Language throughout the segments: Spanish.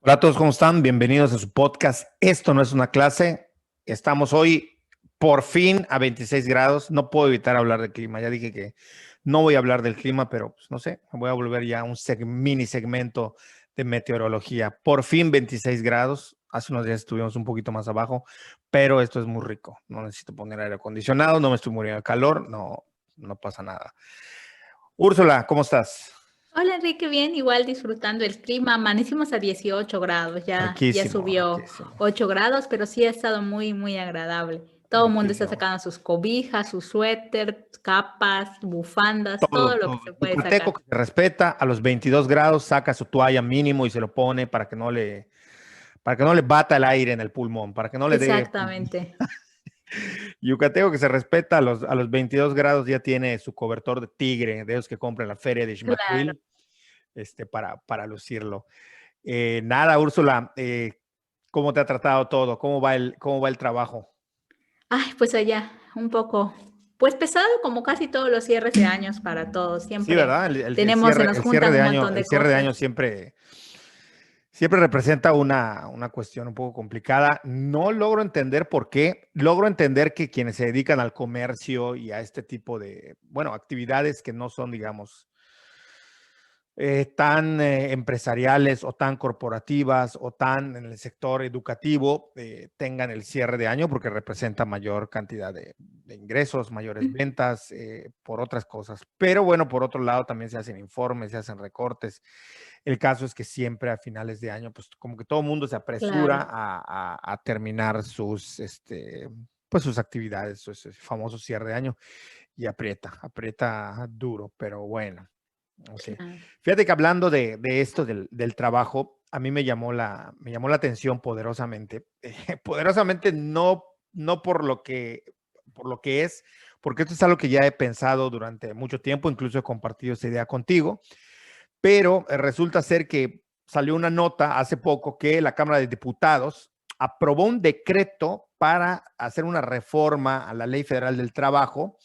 Hola a todos, ¿cómo están? Bienvenidos a su podcast. Esto no es una clase. Estamos hoy por fin a 26 grados. No puedo evitar hablar del clima. Ya dije que no voy a hablar del clima, pero pues, no sé, voy a volver ya a un mini segmento de meteorología. Por fin 26 grados. Hace unos días estuvimos un poquito más abajo, pero esto es muy rico. No necesito poner aire acondicionado, no me estoy muriendo de calor, no pasa nada. Úrsula, ¿cómo estás? Hola Enrique, bien, igual disfrutando el clima. Amanecimos a 18 grados, ya Riquísimo, subió riquísimo. 8 grados, pero sí ha estado muy, muy agradable. Todo el mundo está Riquísimo. sacando sus cobijas, sus suéter, capas, bufandas, todo Todo, lo que todo. se puede Yucateco sacar. que se respeta a los 22 grados, saca su toalla mínimo y se lo pone para que no le bata el aire en el pulmón, para que no le dé. Exactamente, Yucateco que se respeta a los 22 grados ya tiene su cobertor de tigre, de esos que compra en la feria de claro. Xmaquil, para lucirlo. Nada, Úrsula, ¿cómo te ha tratado todo? ¿Cómo va el trabajo? Ay, pues allá, un poco, pues pesado como casi todos los cierres de años para todos. Sí, Siempre ¿verdad? El tenemos, se cierre, nos el cierre juntan de un año, montón el de cierre de año cosas. siempre representa una cuestión un poco complicada. No logro entender por qué. Logro entender que quienes se dedican al comercio y a este tipo de, bueno, actividades que no son, digamos, tan empresariales o tan corporativas o tan en el sector educativo tengan el cierre de año porque representa mayor cantidad de ingresos, mayores ventas, por otras cosas. Pero bueno, por otro lado también se hacen informes, se hacen recortes. El caso es que siempre a finales de año, pues como que todo el mundo se Claro. apresura a terminar pues sus actividades, su ese famoso cierre de año y aprieta duro, pero bueno. Ok. Claro. Fíjate que hablando de esto del trabajo, a mí me llamó la atención poderosamente. Poderosamente no por lo que es, porque esto es algo que ya he pensado durante mucho tiempo, incluso he compartido esta idea contigo, pero resulta ser que salió una nota hace poco que la Cámara de Diputados aprobó un decreto para hacer una reforma a la Ley Federal del Trabajo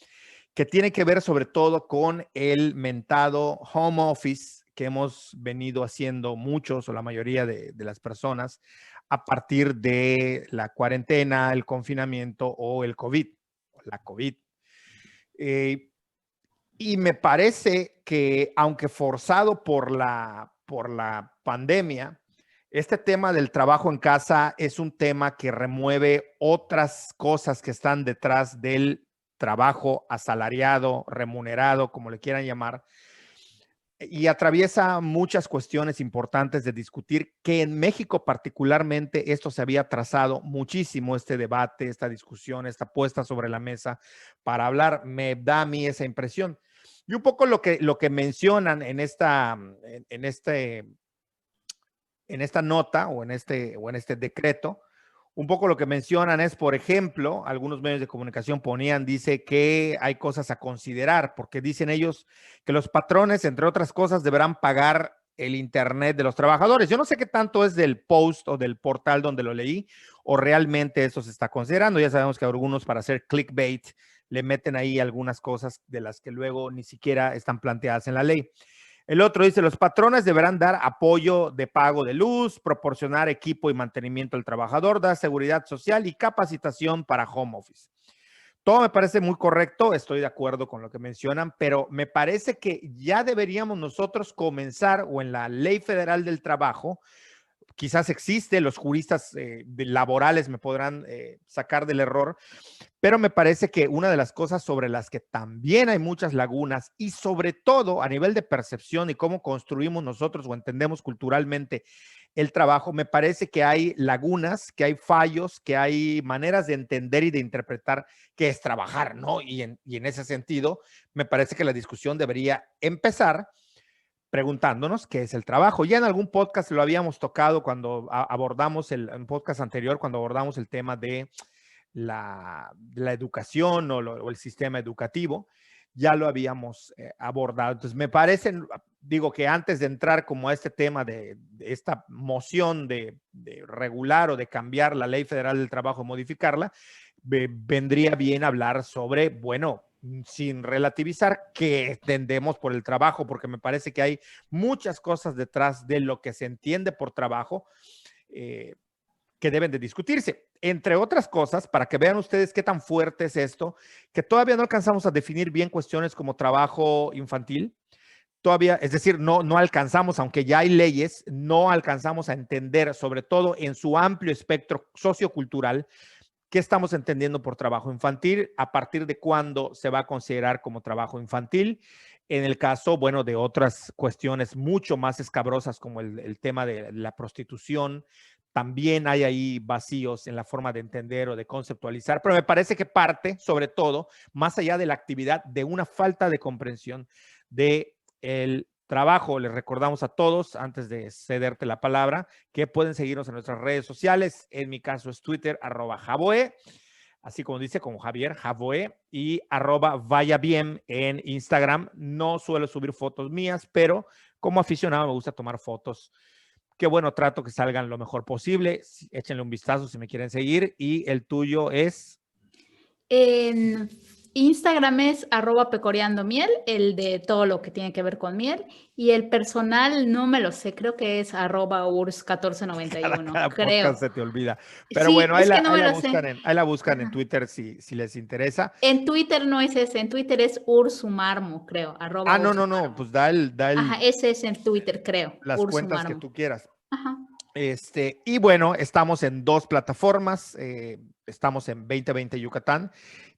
que tiene que ver sobre todo con el mentado home office que hemos venido haciendo muchos o la mayoría de las personas a partir de la cuarentena, el confinamiento o el COVID, o la COVID. Eh, y me parece que, aunque forzado por la pandemia, este tema del trabajo en casa es un tema que remueve otras cosas que están detrás del trabajo asalariado, remunerado, como le quieran llamar, y atraviesa muchas cuestiones importantes de discutir, que en México particularmente esto se había trazado muchísimo, este debate, esta discusión, esta puesta sobre la mesa para hablar, me da a mí esa impresión. Y un poco lo que mencionan en esta nota o en este decreto, un poco lo que mencionan es, por ejemplo, algunos medios de comunicación dice que hay cosas a considerar, porque dicen ellos que los patrones, entre otras cosas, deberán pagar el internet de los trabajadores. Yo no sé qué tanto es del post o del portal donde lo leí, o realmente eso se está considerando. Ya sabemos que algunos, para hacer clickbait, le meten ahí algunas cosas de las que luego ni siquiera están planteadas en la ley. El otro dice, los patrones deberán dar apoyo de pago de luz, proporcionar equipo y mantenimiento al trabajador, dar seguridad social y capacitación para home office. Todo me parece muy correcto, estoy de acuerdo con lo que mencionan, pero me parece que ya deberíamos nosotros comenzar, o en la Ley Federal del Trabajo, quizás existe, los juristas laborales me podrán sacar del error, pero me parece que una de las cosas sobre las que también hay muchas lagunas, y sobre todo a nivel de percepción y cómo construimos nosotros o entendemos culturalmente el trabajo, me parece que hay lagunas, que hay fallos, que hay maneras de entender y de interpretar qué es trabajar, ¿no? Y en ese sentido, me parece que la discusión debería empezar preguntándonos qué es el trabajo. Ya en algún podcast lo habíamos tocado cuando abordamos en podcast anterior, cuando abordamos el tema de la educación o el sistema educativo, ya lo habíamos abordado. Entonces, me parece, digo que antes de entrar como a este tema de esta moción de regular o de cambiar la Ley Federal del Trabajo, modificarla, vendría bien hablar sobre, bueno, sin relativizar que entendemos por el trabajo, porque me parece que hay muchas cosas detrás de lo que se entiende por trabajo que deben de discutirse. Entre otras cosas, para que vean ustedes qué tan fuerte es esto, que todavía no alcanzamos a definir bien cuestiones como trabajo infantil. Todavía, es decir, no alcanzamos, aunque ya hay leyes, no alcanzamos a entender, sobre todo en su amplio espectro sociocultural, qué estamos entendiendo por trabajo infantil, a partir de cuándo se va a considerar como trabajo infantil. En el caso, bueno, de otras cuestiones mucho más escabrosas como el tema de la prostitución, también hay ahí vacíos en la forma de entender o de conceptualizar, pero me parece que parte, sobre todo, más allá de la actividad, de una falta de comprensión de el trabajo. Les recordamos a todos, antes de cederte la palabra, que pueden seguirnos en nuestras redes sociales. En mi caso es Twitter, @Javoe, así como dice, como Javier, Javoe, y @vayabien en Instagram. No suelo subir fotos mías, pero como aficionado me gusta tomar fotos. Qué bueno, trato que salgan lo mejor posible. Échenle un vistazo si me quieren seguir. Y el tuyo es... En Instagram es @pecoreandomiel, el de todo lo que tiene que ver con miel. Y el personal no me lo sé, creo que es @urs1491, Cada creo. podcast se te olvida. Pero Sí, bueno, es que no me lo sé. ahí la buscan en Ajá. Twitter si les interesa. En Twitter no es ese, en Twitter es ursumarmo, creo, Ah, no, @ursumarmo. pues da Ajá, ese es en Twitter, creo, las cuentas que ursumarmo. tú quieras. Ajá. Y bueno, estamos en 2 plataformas. Estamos en 2020 Yucatán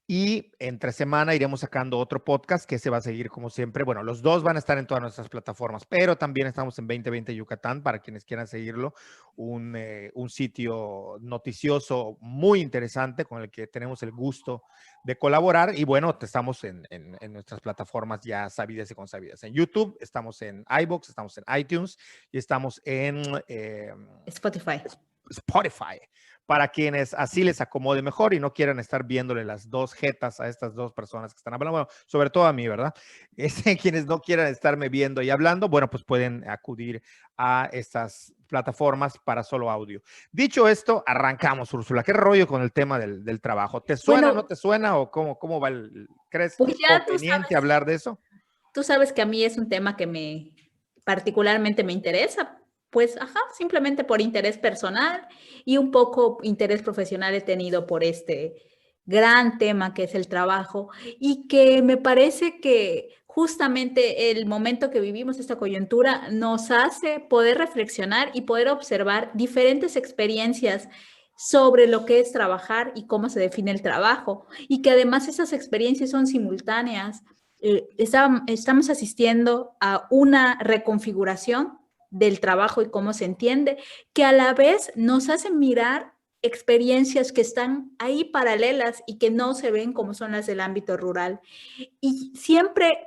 y entre semana iremos sacando otro podcast que se va a seguir como siempre. Bueno, los dos van a estar en todas nuestras plataformas, pero también estamos en 2020 Yucatán para quienes quieran seguirlo. Un sitio noticioso muy interesante con el que tenemos el gusto de colaborar. Y bueno, estamos en nuestras plataformas ya sabidas y consabidas. En YouTube, estamos en iVoox, estamos en iTunes y estamos en Spotify. Spotify, para quienes así les acomode mejor y no quieran estar viéndole las dos jetas a estas dos personas que están hablando, bueno, sobre todo a mí, ¿verdad? Quienes no quieran estarme viendo y hablando, bueno, pues pueden acudir a estas plataformas para solo audio. Dicho esto, arrancamos, Úrsula. ¿Qué rollo con el tema del trabajo? ¿Te suena, no Bueno, te suena o cómo va crees pues ya conveniente hablar de eso? tú sabes que a mí es un tema que me particularmente me interesa, pues, ajá, simplemente por interés personal y un poco interés profesional he tenido por este gran tema que es el trabajo y que me parece que justamente el momento que vivimos, esta coyuntura, nos hace poder reflexionar y poder observar diferentes experiencias sobre lo que es trabajar y cómo se define el trabajo y que además esas experiencias son simultáneas. Estamos asistiendo a una reconfiguración del trabajo y cómo se entiende, que a la vez nos hace mirar experiencias que están ahí paralelas y que no se ven como son las del ámbito rural. Y siempre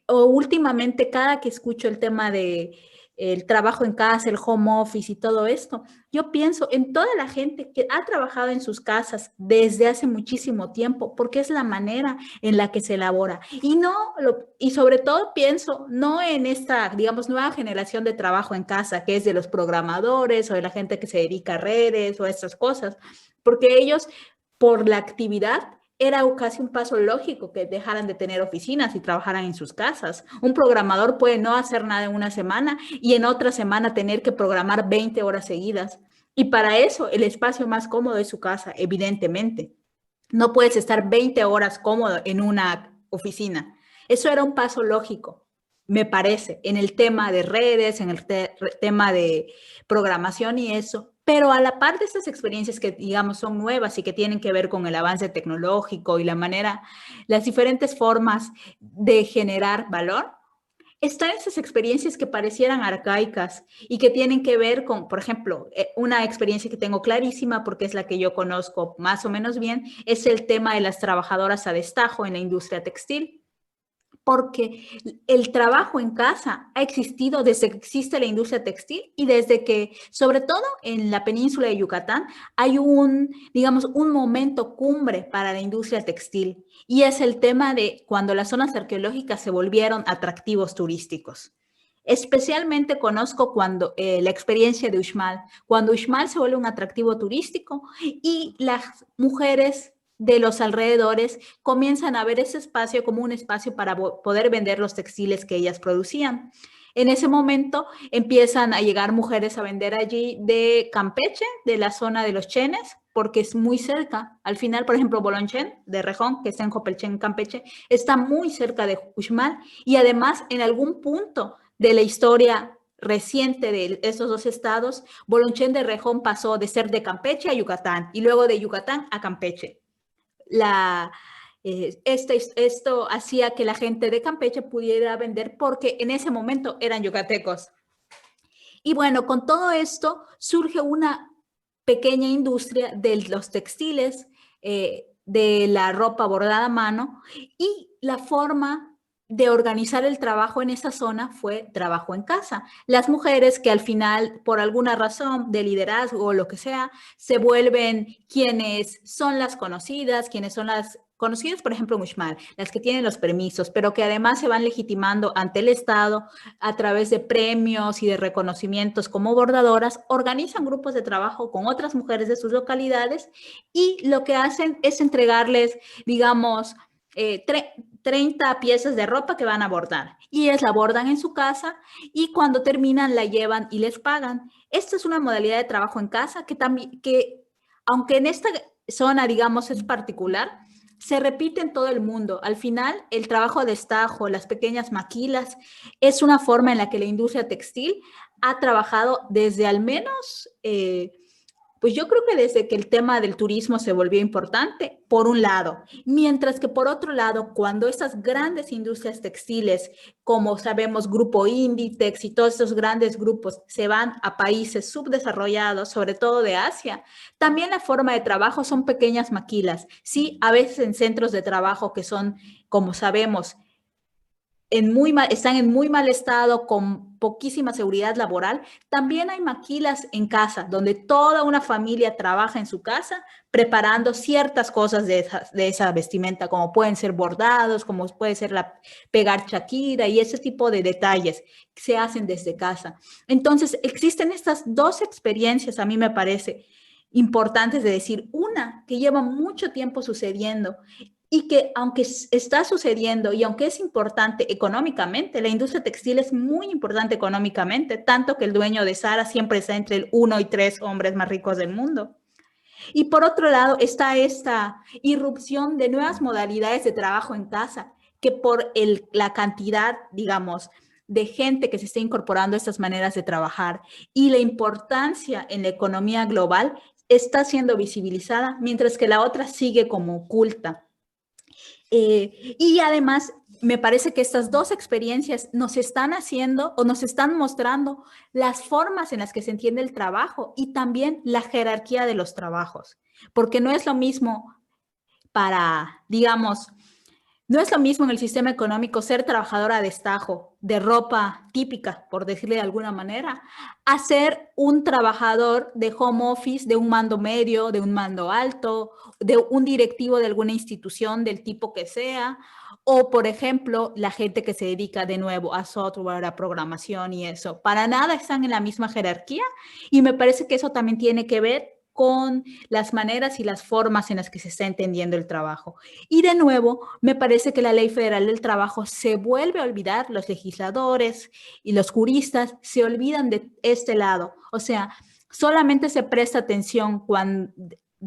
o últimamente, cada que escucho el tema de el trabajo en casa, el home office y todo esto, yo pienso en toda la gente que ha trabajado en sus casas desde hace muchísimo tiempo, porque es la manera en la que se elabora. Y sobre todo pienso no en esta, digamos, nueva generación de trabajo en casa, que es de los programadores o de la gente que se dedica a redes o a estas cosas, porque ellos, por la actividad, era casi un paso lógico que dejaran de tener oficinas y trabajaran en sus casas. Un programador puede no hacer nada en una semana y en otra semana tener que programar 20 horas seguidas. Y para eso el espacio más cómodo es su casa, evidentemente. No puedes estar 20 horas cómodo en una oficina. Eso era un paso lógico, me parece, en el tema de redes, en el tema de programación y eso. Pero a la par de estas experiencias que, digamos, son nuevas y que tienen que ver con el avance tecnológico y la manera, las diferentes formas de generar valor, están esas experiencias que parecieran arcaicas y que tienen que ver con, por ejemplo, una experiencia que tengo clarísima porque es la que yo conozco más o menos bien, es el tema de las trabajadoras a destajo en la industria textil. Porque el trabajo en casa ha existido desde que existe la industria textil y desde que, sobre todo en la península de Yucatán, hay digamos, un momento cumbre para la industria textil y es el tema de cuando las zonas arqueológicas se volvieron atractivos turísticos. Especialmente conozco cuando la experiencia de Uxmal, cuando Uxmal se vuelve un atractivo turístico y las mujeres de los alrededores comienzan a ver ese espacio como un espacio para poder vender los textiles que ellas producían. En ese momento empiezan a llegar mujeres a vender allí de Campeche, de la zona de los Chenes, porque es muy cerca. Al final, por ejemplo, Bolonchen de Rejón, que está en Jopelchen, Campeche, está muy cerca de Uxmal y además en algún punto de la historia reciente de estos dos estados, Bolonchen de Rejón pasó de ser de Campeche a Yucatán y luego de Yucatán a Campeche. Esto hacía que la gente de Campeche pudiera vender porque en ese momento eran yucatecos. Y bueno, con todo esto surge una pequeña industria de los textiles, de la ropa bordada a mano, y la forma de organizar el trabajo en esa zona fue trabajo en casa. Las mujeres que al final, por alguna razón de liderazgo o lo que sea, se vuelven quienes son las conocidas, quienes son las conocidas, por ejemplo, Muxmal, las que tienen los permisos, pero que además se van legitimando ante el Estado a través de premios y de reconocimientos como bordadoras, organizan grupos de trabajo con otras mujeres de sus localidades y lo que hacen es entregarles, digamos, 30 piezas de ropa que van a bordar y ellas la bordan en su casa y cuando terminan la llevan y les pagan. Esta es una modalidad de trabajo en casa que aunque en esta zona, digamos, es particular, se repite en todo el mundo. Al final, el trabajo de estajo, las pequeñas maquilas, es una forma en la que la industria textil ha trabajado desde al menos, pues yo creo que desde que el tema del turismo se volvió importante, por un lado, mientras que por otro lado, cuando estas grandes industrias textiles, como sabemos, Grupo Inditex y todos estos grandes grupos se van a países subdesarrollados, sobre todo de Asia, también la forma de trabajo son pequeñas maquilas, sí, a veces en centros de trabajo que son, como sabemos, están en muy mal estado, con poquísima seguridad laboral. También hay maquilas en casa, donde toda una familia trabaja en su casa preparando ciertas cosas de esa vestimenta, como pueden ser bordados, como puede ser pegar chaquira y ese tipo de detalles que se hacen desde casa. Entonces, existen estas dos experiencias, a mí me parece importantes de decir. Una, que lleva mucho tiempo sucediendo y que aunque está sucediendo y aunque es importante económicamente, la industria textil es muy importante económicamente, tanto que el dueño de Zara siempre está entre el 1 y 3 hombres más ricos del mundo. Y por otro lado está esta irrupción de nuevas modalidades de trabajo en casa, que por la cantidad, digamos, de gente que se está incorporando a estas maneras de trabajar y la importancia en la economía global está siendo visibilizada, mientras que la otra sigue como oculta. Y además, me parece que estas dos experiencias nos están haciendo o nos están mostrando las formas en las que se entiende el trabajo y también la jerarquía de los trabajos, porque no es lo mismo digamos, no es lo mismo en el sistema económico ser trabajadora a destajo de ropa típica, por decirle de alguna manera, a ser un trabajador de home office, de un mando medio, de un mando alto, de un directivo de alguna institución del tipo que sea, o por ejemplo, la gente que se dedica de nuevo a software, a programación y eso. Para nada están en la misma jerarquía y me parece que eso también tiene que ver con las maneras y las formas en las que se está entendiendo el trabajo. Y de nuevo, me parece que la Ley Federal del Trabajo se vuelve a olvidar, los legisladores y los juristas se olvidan de este lado. O sea, solamente se presta atención cuando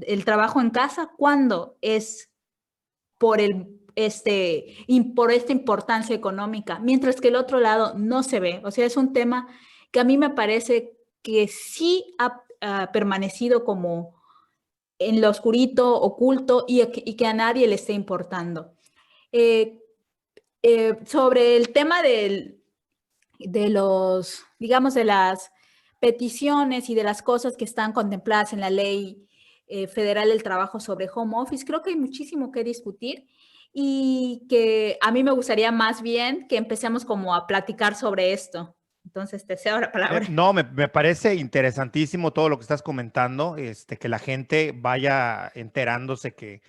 el trabajo en casa cuando es por por esta importancia económica, mientras que el otro lado no se ve. O sea, es un tema que a mí me parece que sí ha permanecido como en lo oscurito, oculto y que a nadie le esté importando. Sobre el tema digamos, de las peticiones y de las cosas que están contempladas en la Ley Federal del Trabajo sobre home office, creo que hay muchísimo que discutir y que a mí me gustaría más bien que empecemos como a platicar sobre esto. Entonces, te cedo la palabra. No, me parece interesantísimo todo lo que estás comentando, que la gente vaya enterándose que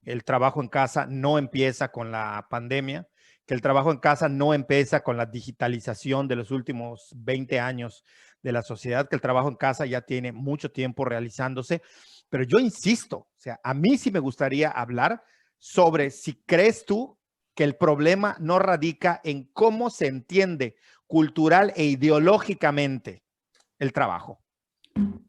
el trabajo en casa no empieza con la pandemia, que el trabajo en casa no empieza con la digitalización de los últimos 20 años de la sociedad, que el trabajo en casa ya tiene mucho tiempo realizándose Pero yo insisto, o sea, a mí sí me gustaría hablar sobre si crees tú que el problema no radica en cómo se entiende cultural e ideológicamente el trabajo.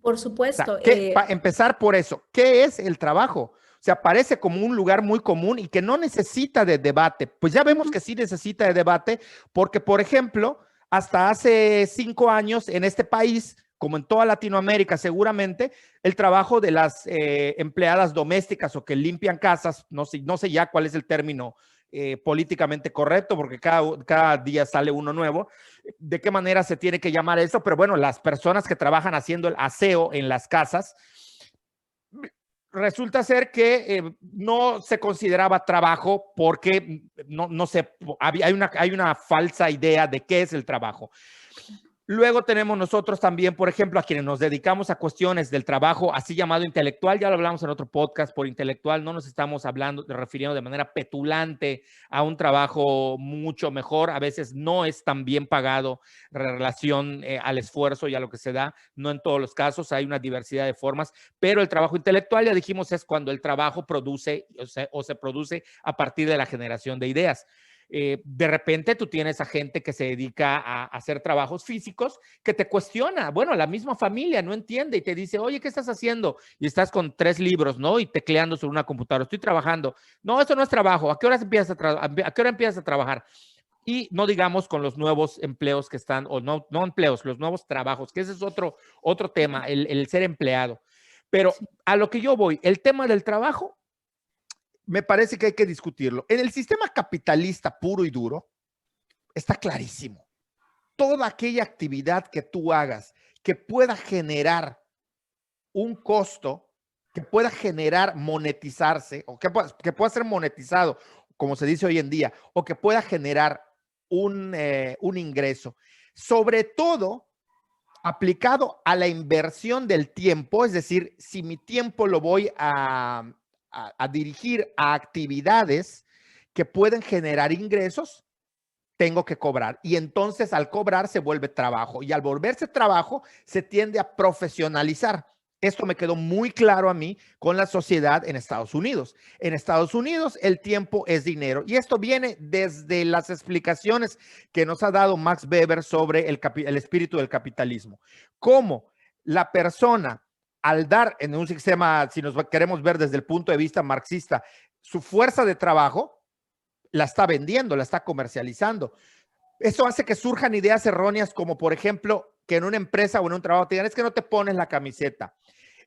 Por O sea, supuesto. para empezar por eso, ¿qué es el trabajo? O sea, parece como un lugar muy común y que no necesita de debate. Pues ya vemos que sí necesita de debate porque, por ejemplo, hasta hace 5 años en este país, como en toda Latinoamérica seguramente, el trabajo de las empleadas domésticas o que limpian casas, no sé ya cuál es el término políticamente correcto, porque cada día sale uno nuevo, de qué manera se tiene que llamar eso, pero bueno, las personas que trabajan haciendo el aseo en las casas, resulta ser que no se consideraba trabajo porque no sé, hay una falsa idea de qué es el trabajo. Luego tenemos nosotros también, por ejemplo, a quienes nos dedicamos a cuestiones del trabajo así llamado intelectual, ya lo hablamos en otro podcast, por intelectual no nos estamos refiriendo de manera petulante a un trabajo mucho mejor, a veces no es tan bien pagado en relación al esfuerzo y a lo que se da, no en todos los casos, hay una diversidad de formas, pero el trabajo intelectual, ya dijimos, es cuando el trabajo produce o se produce a partir de la generación de ideas. De repente tú tienes a gente que se dedica a hacer trabajos físicos que te cuestiona, bueno, la misma familia no entiende y te dice, oye, ¿qué estás haciendo? Y estás con 3 libros, ¿no? Y tecleando sobre una computadora, estoy trabajando. No, eso no es trabajo, ¿a qué hora empiezas a qué hora empiezas a trabajar? Y no digamos con los nuevos empleos que están, o no empleos, los nuevos trabajos, que ese es otro tema, el ser empleado. Pero a lo que yo voy, el tema del trabajo, me parece que hay que discutirlo. En el sistema capitalista puro y duro, está clarísimo. Toda aquella actividad que tú hagas que pueda generar un costo, que pueda generar monetizarse, o que pueda ser monetizado, como se dice hoy en día, o que pueda generar un ingreso, sobre todo aplicado a la inversión del tiempo, es decir, si mi tiempo lo voy a dirigir a actividades que pueden generar ingresos, tengo que cobrar. Y entonces al cobrar se vuelve trabajo. Y al volverse trabajo se tiende a profesionalizar. Esto me quedó muy claro a mí con la sociedad en Estados Unidos. En Estados Unidos el tiempo es dinero. Y esto viene desde las explicaciones que nos ha dado Max Weber sobre el espíritu del capitalismo. Cómo la persona, al dar en un sistema, si nos queremos ver desde el punto de vista marxista, su fuerza de trabajo, la está vendiendo, la está comercializando. Eso hace que surjan ideas erróneas como, por ejemplo, que en una empresa o en un trabajo te digan, es que no te pones la camiseta.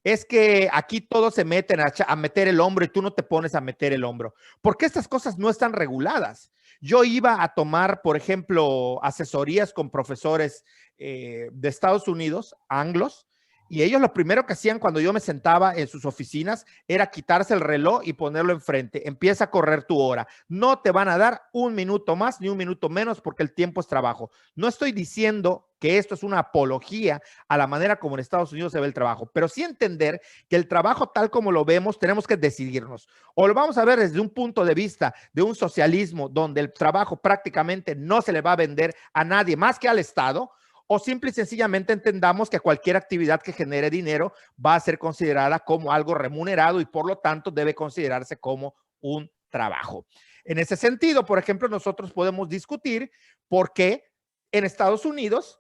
Es que aquí todos se meten a meter el hombro y tú no te pones a meter el hombro. Porque estas cosas no están reguladas. Yo iba a tomar, por ejemplo, asesorías con profesores de Estados Unidos, anglos, y ellos lo primero que hacían cuando yo me sentaba en sus oficinas era quitarse el reloj y ponerlo enfrente. Empieza a correr tu hora. No te van a dar un minuto más ni un minuto menos porque el tiempo es trabajo. No estoy diciendo que esto es una apología a la manera como en Estados Unidos se ve el trabajo, pero sí entender que el trabajo tal como lo vemos tenemos que decidirnos. O lo vamos a ver desde un punto de vista de un socialismo donde el trabajo prácticamente no se le va a vender a nadie más que al Estado, o simple y sencillamente entendamos que cualquier actividad que genere dinero va a ser considerada como algo remunerado y por lo tanto debe considerarse como un trabajo. En ese sentido, por ejemplo, nosotros podemos discutir por qué en Estados Unidos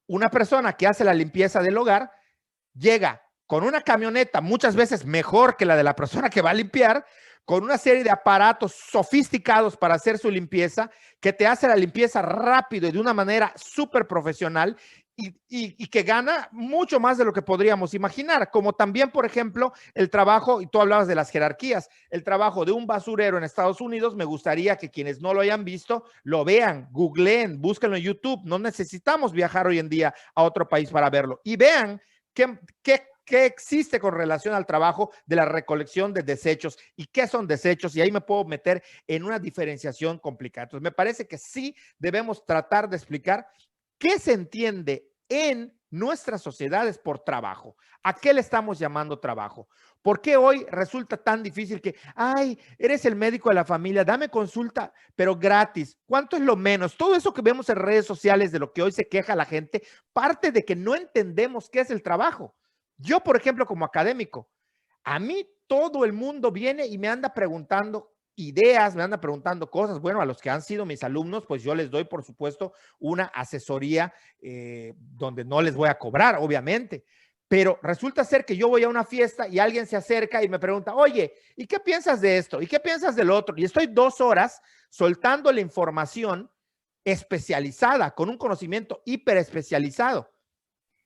una persona que hace la limpieza del hogar llega con una camioneta muchas veces mejor que la de la persona que va a limpiar, con una serie de aparatos sofisticados para hacer su limpieza, que te hace la limpieza rápido y de una manera súper profesional y que gana mucho más de lo que podríamos imaginar, como también, por ejemplo, el trabajo, y tú hablabas de las jerarquías, el trabajo de un basurero en Estados Unidos, me gustaría que quienes no lo hayan visto, lo vean, googleen, búsquenlo en YouTube, no necesitamos viajar hoy en día a otro país para verlo, y vean ¿qué existe con relación al trabajo de la recolección de desechos y qué son desechos? Y ahí me puedo meter en una diferenciación complicada. Entonces, me parece que sí debemos tratar de explicar qué se entiende en nuestras sociedades por trabajo. ¿A qué le estamos llamando trabajo? ¿Por qué hoy resulta tan difícil que, ay, eres el médico de la familia, dame consulta, pero gratis? ¿Cuánto es lo menos? Todo eso que vemos en redes sociales de lo que hoy se queja la gente, parte de que no entendemos qué es el trabajo. Yo, por ejemplo, como académico, A mí todo el mundo viene y me anda preguntando ideas, me anda preguntando cosas. Bueno, a los que han sido mis alumnos, pues yo les doy, por supuesto, una asesoría donde no les voy a cobrar, obviamente. Pero resulta ser que yo voy a una fiesta y alguien se acerca y me pregunta, oye, ¿y qué piensas de esto? ¿Y qué piensas del otro? Y estoy 2 horas soltando la información especializada, con un conocimiento hiper especializado.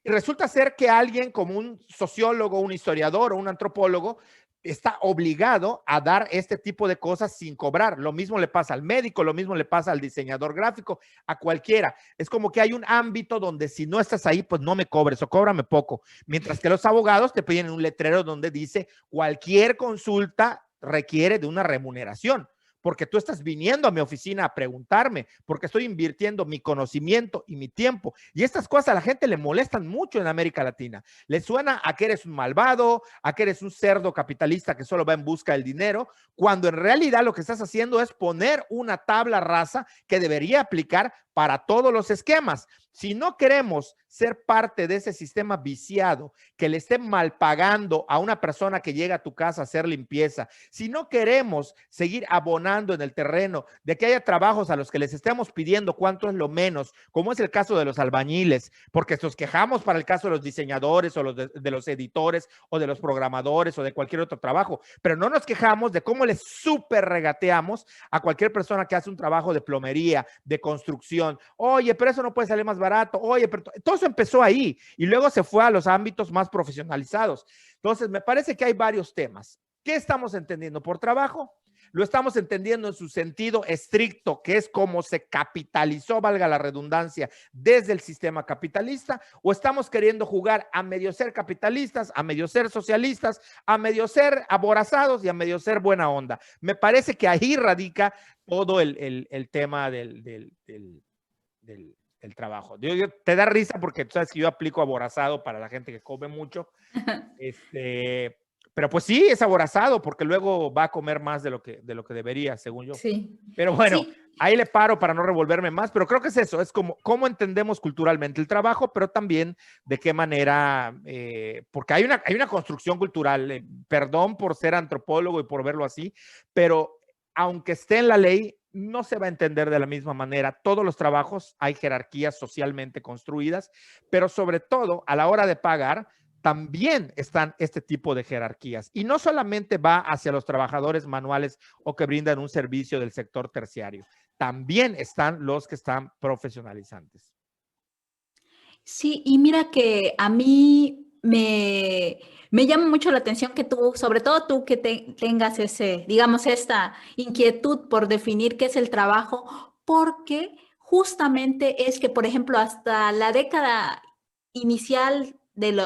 Y resulta ser que alguien como un sociólogo, un historiador o un antropólogo está obligado a dar este tipo de cosas sin cobrar. Lo mismo le pasa al médico, lo mismo le pasa al diseñador gráfico, a cualquiera. Es como que hay un ámbito donde si no estás ahí, pues no me cobres o cóbrame poco. Mientras que los abogados te piden un letrero donde dice cualquier consulta requiere de una remuneración, porque tú estás viniendo a mi oficina a preguntarme, porque estoy invirtiendo mi conocimiento y mi tiempo. Y estas cosas a la gente le molestan mucho en América Latina. Le suena a que eres un malvado, a que eres un cerdo capitalista que solo va en busca del dinero, cuando en realidad lo que estás haciendo es poner una tabla rasa que debería aplicar para todos los esquemas. Si no queremos ser parte de ese sistema viciado que le esté mal pagando a una persona que llega a tu casa a hacer limpieza, si no queremos seguir abonando en el terreno de que haya trabajos a los que les estemos pidiendo cuánto es lo menos, como es el caso de los albañiles, porque nos quejamos para el caso de los diseñadores o de los editores o de los programadores o de cualquier otro trabajo, pero no nos quejamos de cómo les súper regateamos a cualquier persona que hace un trabajo de plomería, de construcción. Oye, pero eso no puede salir más barato. Oye, pero todo eso empezó ahí y luego se fue a los ámbitos más profesionalizados. Entonces, me parece que hay varios temas. ¿Qué estamos entendiendo por trabajo? Lo estamos entendiendo en su sentido estricto, que es cómo se capitalizó, valga la redundancia, desde el sistema capitalista, o estamos queriendo jugar a medio ser capitalistas, a medio ser socialistas, a medio ser aborazados y a medio ser buena onda. Me parece que ahí radica todo el tema del trabajo. Te da risa porque tú sabes que yo aplico aborazado para la gente que come mucho. Pero pues sí, es aborazado porque luego va a comer más de lo que debería, según yo. Sí. Pero bueno, Sí. ahí le paro para no revolverme más, pero creo que es eso, es como cómo entendemos culturalmente el trabajo, pero también de qué manera, porque hay una construcción cultural, perdón por ser antropólogo y por verlo así, pero aunque esté en la ley, no se va a entender de la misma manera. Todos los trabajos hay jerarquías socialmente construidas, pero sobre todo a la hora de pagar, también están este tipo de jerarquías. Y no solamente va hacia los trabajadores manuales o que brindan un servicio del sector terciario, también están los que están profesionalizantes. Sí, y mira que a mí me llama mucho la atención que tú, sobre todo tú que tengas digamos, esta inquietud por definir qué es el trabajo, porque justamente es que, por ejemplo, hasta la década inicial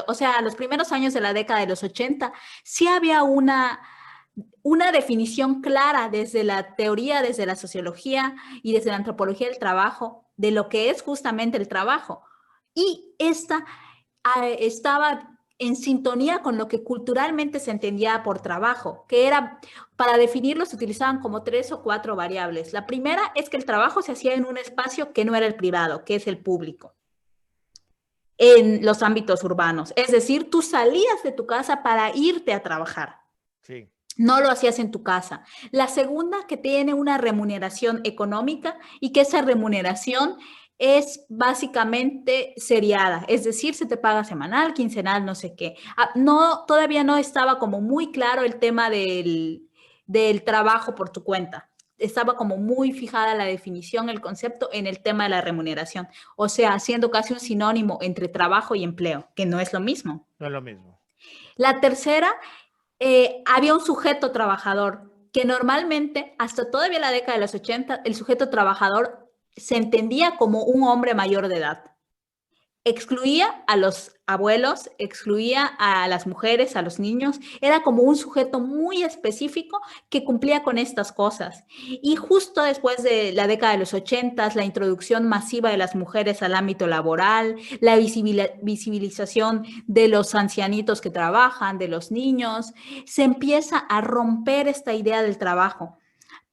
o sea, los primeros años de la década de los 80, sí había una definición clara desde la teoría, desde la sociología y desde la antropología del trabajo, de lo que es justamente el trabajo. Y esta estaba en sintonía con lo que culturalmente se entendía por trabajo, que era, para definirlo se utilizaban como 3 o 4 variables. La primera es que el trabajo se hacía en un espacio que no era el privado, que es el público, en los ámbitos urbanos. Es decir, tú salías de tu casa para irte a trabajar. Sí. No lo hacías en tu casa. La segunda, que tiene una remuneración económica y que esa remuneración es básicamente seriada, es decir, se te paga semanal, quincenal, no sé qué. No, todavía no estaba como muy claro el tema del trabajo por tu cuenta. Estaba como muy fijada la definición, el concepto en el tema de la remuneración. O sea, siendo casi un sinónimo entre trabajo y empleo, que no es lo mismo. No es lo mismo. La tercera, había un sujeto trabajador que normalmente, hasta todavía la década de los 80, el sujeto trabajador se entendía como un hombre mayor de edad. Excluía a los abuelos, excluía a las mujeres, a los niños. Era como un sujeto muy específico que cumplía con estas cosas. Y justo después de la década de los 80, la introducción masiva de las mujeres al ámbito laboral, la visibilización de los ancianitos que trabajan, de los niños, se empieza a romper esta idea del trabajo.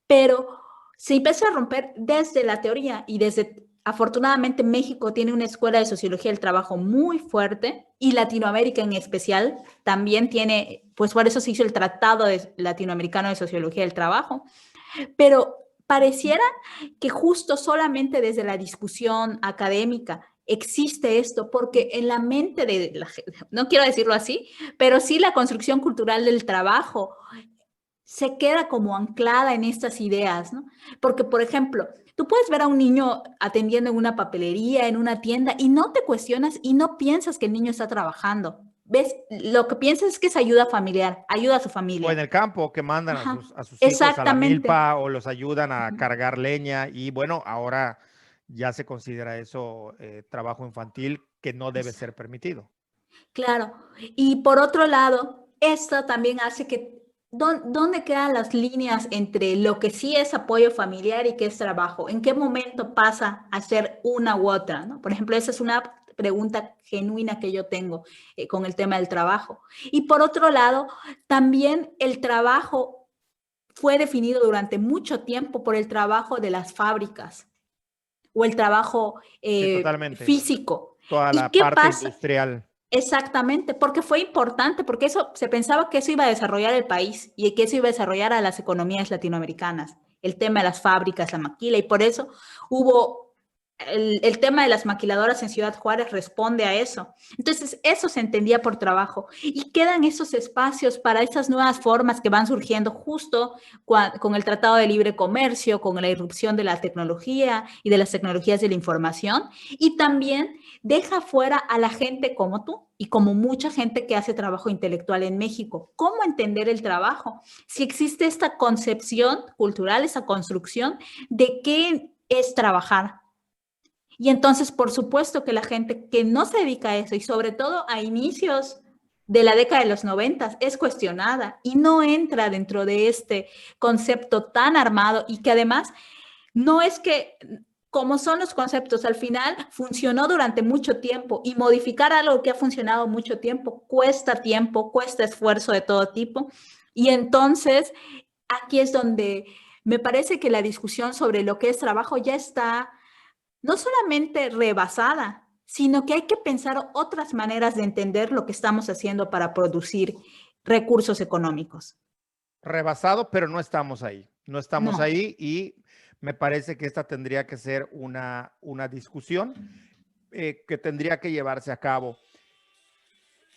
Pero se empieza a romper desde la teoría y desde afortunadamente México tiene una escuela de sociología del trabajo muy fuerte y Latinoamérica en especial también tiene, pues por eso se hizo el Tratado Latinoamericano de Sociología del Trabajo, pero pareciera que justo solamente desde la discusión académica existe esto, porque en la mente de la gente, no quiero decirlo así, pero sí la construcción cultural del trabajo se queda como anclada en estas ideas, ¿no? Porque, por ejemplo, tú puedes ver a un niño atendiendo en una papelería, en una tienda, y no te cuestionas y no piensas que el niño está trabajando. ¿Ves? Lo que piensas es que es ayuda familiar, ayuda a su O en familia. el campo que mandan Ajá, a sus hijos a la exactamente. milpa o los ayudan a cargar leña y bueno, ahora ya se considera eso trabajo infantil que no debe ser permitido. Claro. Y por otro lado, esto también hace que, ¿dónde quedan las líneas entre lo que sí es apoyo familiar y qué es trabajo? ¿En qué momento pasa a ser una u otra? ¿No? Por ejemplo, esa es una pregunta genuina que yo tengo con el tema del trabajo. Y por otro lado, también el trabajo fue definido durante mucho tiempo por el trabajo de las fábricas o el trabajo Sí, totalmente. físico. Toda ¿Y la qué parte pasa? industrial. Exactamente, porque fue importante, porque eso se pensaba que eso iba a desarrollar el país y que eso iba a desarrollar a las economías latinoamericanas, el tema de las fábricas, la maquila, y por eso hubo el tema de las maquiladoras en Ciudad Juárez responde a eso. Entonces, eso se entendía por trabajo y quedan esos espacios para esas nuevas formas que van surgiendo justo con el Tratado de Libre Comercio, con la irrupción de la tecnología y de las tecnologías de la información, y también deja fuera a la gente como tú y como mucha gente que hace trabajo intelectual en México. ¿Cómo entender el trabajo? Si existe esta concepción cultural, esa construcción de qué es trabajar. Y entonces, por supuesto que la gente que no se dedica a eso y sobre todo a inicios de la década de los 90 es cuestionada y no entra dentro de este concepto tan armado y que además no es que, como son los conceptos, al final funcionó durante mucho tiempo y modificar algo que ha funcionado mucho tiempo, cuesta esfuerzo de todo tipo. Y entonces aquí es donde me parece que la discusión sobre lo que es trabajo ya está no solamente rebasada, sino que hay que pensar otras maneras de entender lo que estamos haciendo para producir recursos económicos. Rebasado, pero no estamos ahí. No estamos No, ahí y me parece que esta tendría que ser una discusión que tendría que llevarse a cabo.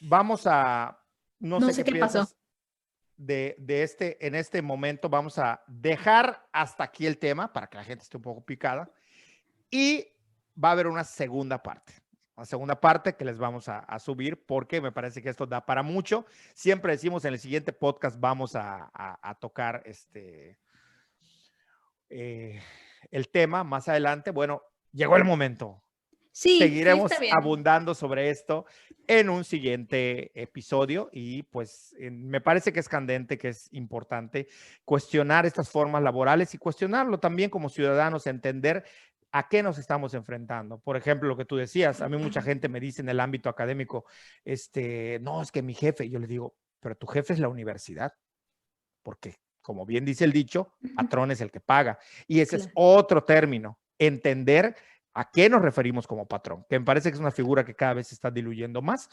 Vamos a, no no sé sé qué qué pasó. piensas en este momento, vamos a dejar hasta aquí el tema para que la gente esté un poco picada y va a haber una segunda parte. La segunda parte que les vamos a subir porque me parece que esto da para mucho. Siempre decimos en el siguiente podcast vamos a tocar el tema más adelante. Bueno, llegó el momento. Sí, sí, está Seguiremos bien. abundando sobre esto en un siguiente episodio y pues me parece que es candente, que es importante cuestionar estas formas laborales y cuestionarlo también como ciudadanos, entender a qué nos estamos enfrentando. Por ejemplo, lo que tú decías, a mí mucha gente me dice en el ámbito académico, no, es que mi jefe, yo le digo, pero tu jefe es la universidad, porque como bien dice el dicho, patrón es el que paga. Y ese es Claro, otro término, entender a qué nos referimos como patrón, que me parece que es una figura que cada vez se está diluyendo más,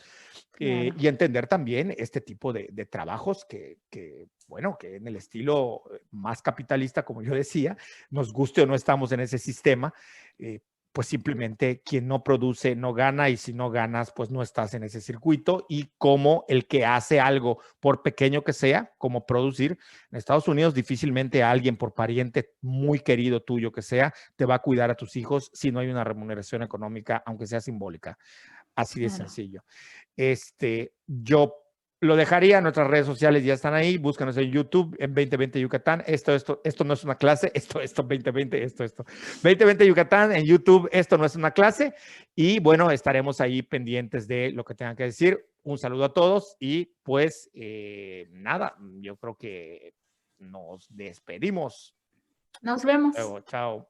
claro. y entender también este tipo de trabajos bueno, que en el estilo más capitalista, como yo decía, nos guste o no estamos en ese sistema, pues simplemente quien no produce no gana y si no ganas, pues no estás en ese circuito y como el que hace algo, por pequeño que sea, como producir, en Estados Unidos difícilmente alguien por pariente muy querido tuyo que sea, te va a cuidar a tus hijos si no hay una remuneración económica, aunque sea simbólica. Así de Claro. sencillo. Yo lo dejaría, nuestras redes sociales ya están ahí, búscanos en YouTube, en 2020 Yucatán, esto no es una clase, esto, 2020, esto. 2020 Yucatán, en YouTube, esto no es una clase, y bueno, estaremos ahí pendientes de lo que tengan que decir. Un saludo a todos y pues nada, yo creo que nos despedimos. Nos vemos. Luego, chao.